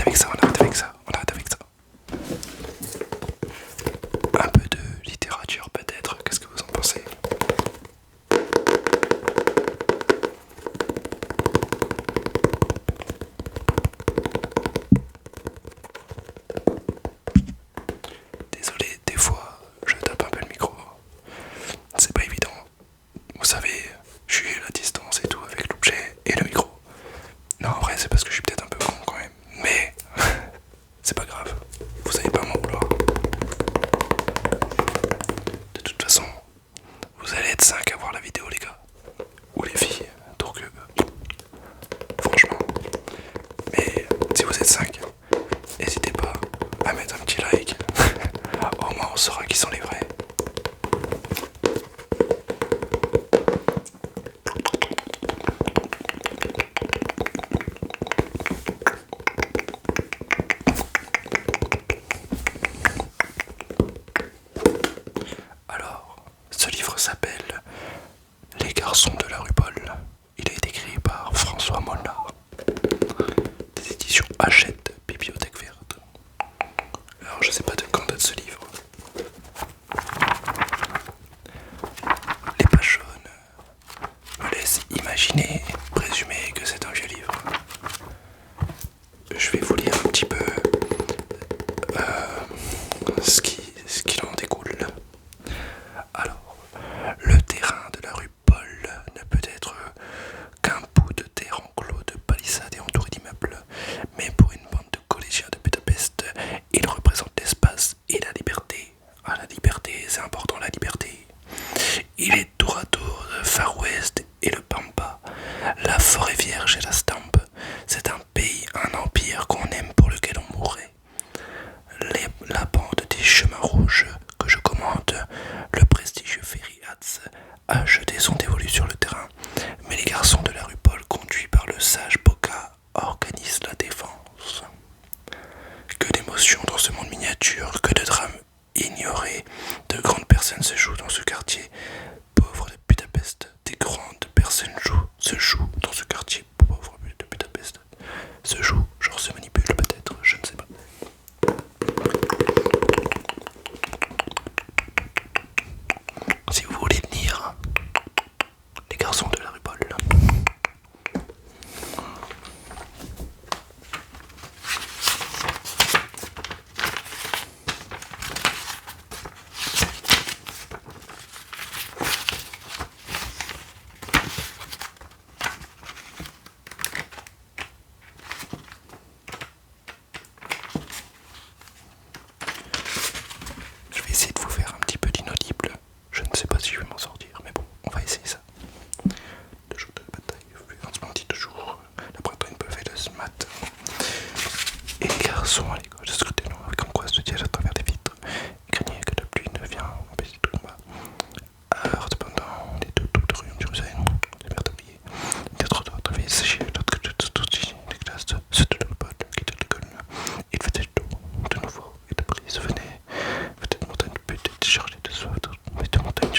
avec ça, on arrête avec ça, on arrête avec ça. Un peu de littérature peut-être, qu'est-ce que vous en pensez? Désolé, des fois je tape un peu le micro. C'est pas évident. Vous savez, je suis à la distance et tout avec l'objet et le micro. Non, en vrai, c'est parce que je suis peut-être un peu con quand même. Mais c'est pas grave. Vous allez pas m'en vouloir. De toute façon, vous allez être 5 à voir la vidéo, les gars. Ou les filles. Donc, franchement. Mais si vous êtes 5, n'hésitez pas à mettre un petit like. Au moins, on saura qui sont les vrais. Alors, ce livre s'appelle Les garçons de la rue Paul. Il a été écrit par François Molnar. Des éditions Hachette, Bibliothèque Verte. Alors, je sais pas de quand date ce livre. Les pages jaunes me laissent imaginer, présumer que c'est un vieux livre. Je vais vous lire un petit peu ce qu'il en découle. Alors, le terrain de la rue Paul ne peut être qu'un bout de terre enclos de palissades et entouré d'immeubles, mais pour une bande de collégiens de Budapest, il représente l'espace et la liberté. Ah, la liberté, c'est important, la liberté. Il est tour à tour de Far West et le Pampa, la forêt vierge et la Stampe. C'est un pays, un empire qu'on aime, pour lequel on mourrait. La bande des chemins rouges que je commande, le prestigieux Ferry Hatz, a jeté son dévolu sur le terrain, mais les garçons de la rue Paul, conduits par le sage Boca, organisent la défense. Que d'émotions dans ce monde miniature, que de drames ignorés, de grandes personnes se jouent dans ce quartier pauvre de Budapest. Des grandes personnes se jouent dans ce quartier pauvre de Budapest. Se jouent, genre se manipulent peut-être, je ne sais pas. Si vous voulez lire Les garçons de la rue Paul. Je vais essayer de vous faire un petit peu d'inaudible. Je ne sais pas si je vais m'en sortir, mais bon, on va essayer ça. Deux jours de bataille, fluence bandit de jour. La Bretagne peuvent de ce matin. Et les garçons à l'école se scrutaient loin avec angoisse de diège à travers les vitres. Ils craignaient que la pluie ne vienne empêcher tout combat. Alors, cependant, les deux troupes de Rion de Jérusalem, les mères d'oublier, quatre autres villes séchées, l'autre que tout les classes se tenaient le pot, quittaient l'école. Il faisait chaud, de nouveau, et de brise venait. Peut-être montagne peut être chargée de soif, mais de montagne,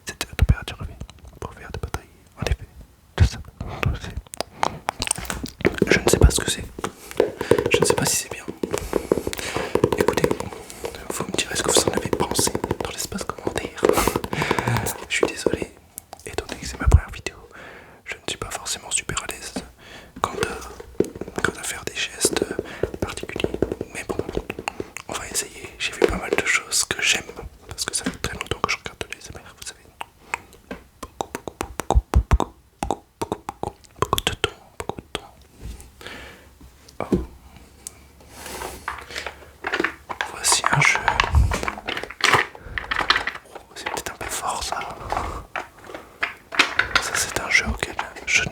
c'était la température élevée pour faire des batailles. En effet, le sable, je ne sais pas ce que c'est. Je ne sais pas si c'est bien. Écoutez, vous me direz ce que vous en avez pensé dans l'espace commentaire. Je suis désolé, étant donné que c'est ma première vidéo, je ne suis pas forcément super à l'aise quant à faire des gestes particuliers. Mais bon, on va essayer. J'ai vu pas mal de choses que j'aime, parce que ça fait très longtemps que je regarde les ASMR, vous savez. Beaucoup de temps, beaucoup de temps. Oh. Voici un jeu. Oh, c'est peut-être un peu fort ça. Ça c'est un jeu auquel je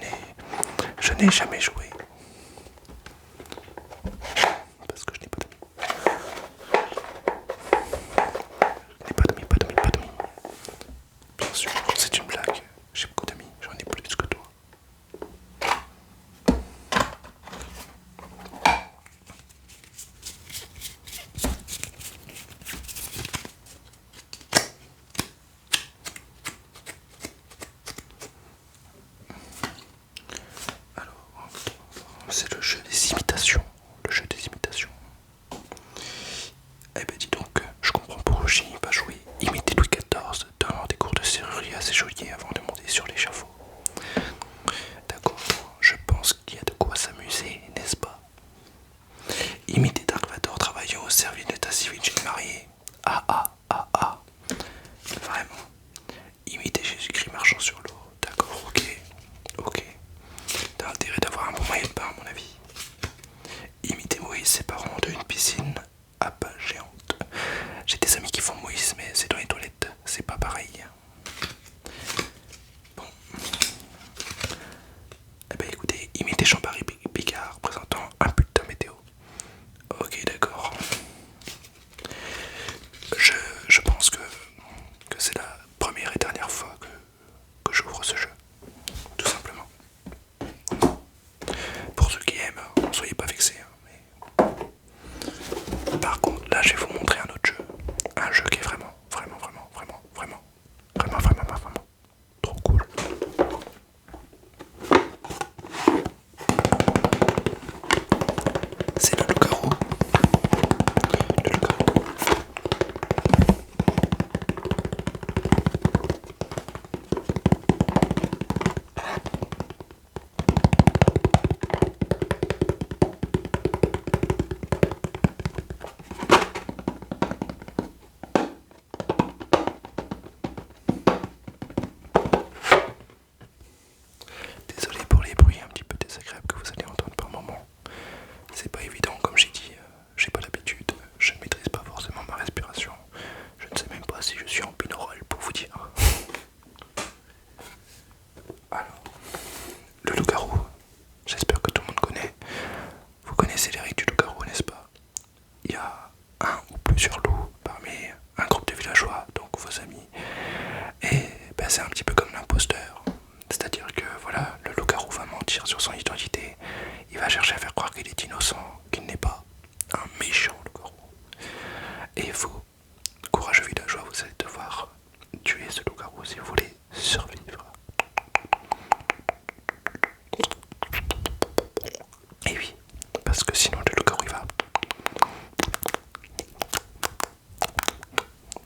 n'ai jamais joué. Parce que je n'ai pas d'amis. Pas d'amis. Bien sûr, c'est une blague. J'ai beaucoup d'amis, j'en ai plus que toi. Alors, Imitez Dark Vador travaillant au service d'état civil jeune marié. Ah ah ah ah. Vraiment. Imitez Jésus-Christ marchant sur l'eau. D'accord, ok. Ok. T'as intérêt d'avoir un bon moyen de bain à mon avis. Imitez Moïse séparant d'une piscine à pas géante. J'ai des amis qui font Moïse mais c'est dans les toilettes. C'est pas pareil. Bon. Eh ben écoutez, imitez Jean-Marie Picard présentant un bulletin météo. Ok, d'accord. Je pense que c'est la première et dernière fois que j'ouvre ce jeu. Tout simplement. Pour ceux qui aiment, ne soyez pas vexés. Hein, mais... Par contre, là je vais vous montrer un autre jeu. Un jeu qui est vraiment trop cool. C'est le loup-garou. Le loup-garou. Désolé pour les bruits un petit peu désagréables que vous allez entendre par moment. C'est pas évident, comme j'ai dit, j'ai pas l'habitude, je ne maîtrise pas forcément ma respiration. Je ne sais même pas si je suis en binaural pour vous dire. Alors, le loup-garou, j'espère que tout le monde connaît. Vous connaissez les règles du loup-garou, n'est-ce pas? Il y a un ou plusieurs loups parmi un groupe de villageois, donc vos amis. Et ben, c'est un petit peu comme l'imposteur. C'est-à-dire que voilà, le loup-garou va mentir sur son identité. Il va chercher à faire croire qu'il est innocent, qu'il n'est pas un méchant loup-garou. Et vous, courageux villageois, vous allez devoir tuer ce loup-garou si vous voulez survivre. Et oui, parce que sinon le loup-garou il va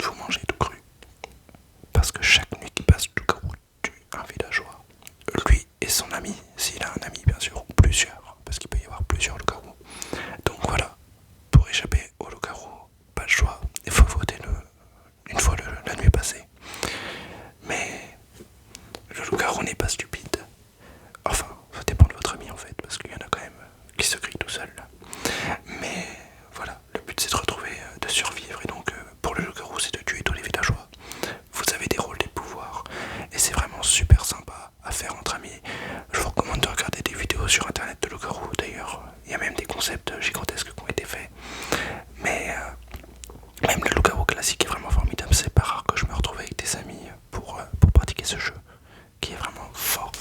vous manger tout cru. Parce que chaque nuit qui passe, le loup-garou tue un villageois. Lui et son ami, s'il a un ami bien sûr, ou plusieurs, parce qu'il peut y avoir plusieurs loups-garous. Donc voilà, pour échapper au loup-garou, pas le choix, il faut voter une fois la nuit passée. Mais le loup-garou n'est pas stupide. Enfin, ça dépend de votre ami en fait, parce qu'il y en a quand même qui se crient tout seul. Mais voilà, le but c'est de retrouver, de survivre. Et donc pour le loup-garou c'est de tuer tous les villageois. Vous avez des rôles, des pouvoirs. Et c'est vraiment super sympa à faire entre amis. Je vous recommande de regarder des vidéos sur internet de loup-garou. D'ailleurs, il y a même des concepts gigantesques qui ont été faits. Mais même le loup-garou classique est vraiment formidable. C'est pas rare que je me retrouve avec des amis pour pratiquer ce jeu. Qui est vraiment fort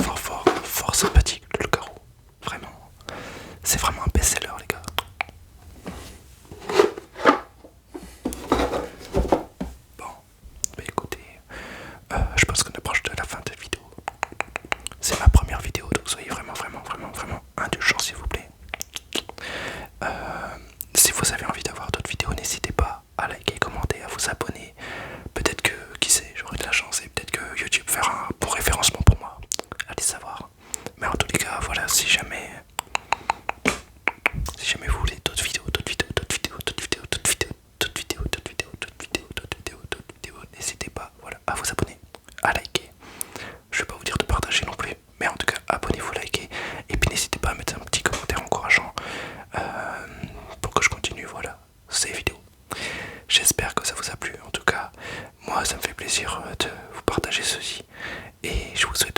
sympathique, le loup-garou. Vraiment. C'est vraiment un best-seller, les gars. Bon, bah écoutez, je pense qu'on approche de la fin de la vidéo. C'est ma première vidéo, donc soyez vraiment indulgents s'il vous plaît. Si vous avez envie d'avoir d'autres vidéos, n'hésitez pas à liker, commenter, à vous abonner. Peut-être que, qui sait, j'aurai de la chance et peut-être que YouTube fera un bon référencement pour moi. Allez savoir. Mais en tous les cas, voilà, si jamais vous voulez d'autres vidéos, n'hésitez pas, voilà, à vous abonner, à liker. Je vais pas vous dire de partager non plus, mais en tout cas, abonnez-vous, likez, et puis n'hésitez pas à mettre un petit commentaire encourageant pour que je continue, voilà, ces vidéos. J'espère que ça vous a plu. En tout cas, moi, ça me fait plaisir de vous partager ceci, et je vous souhaite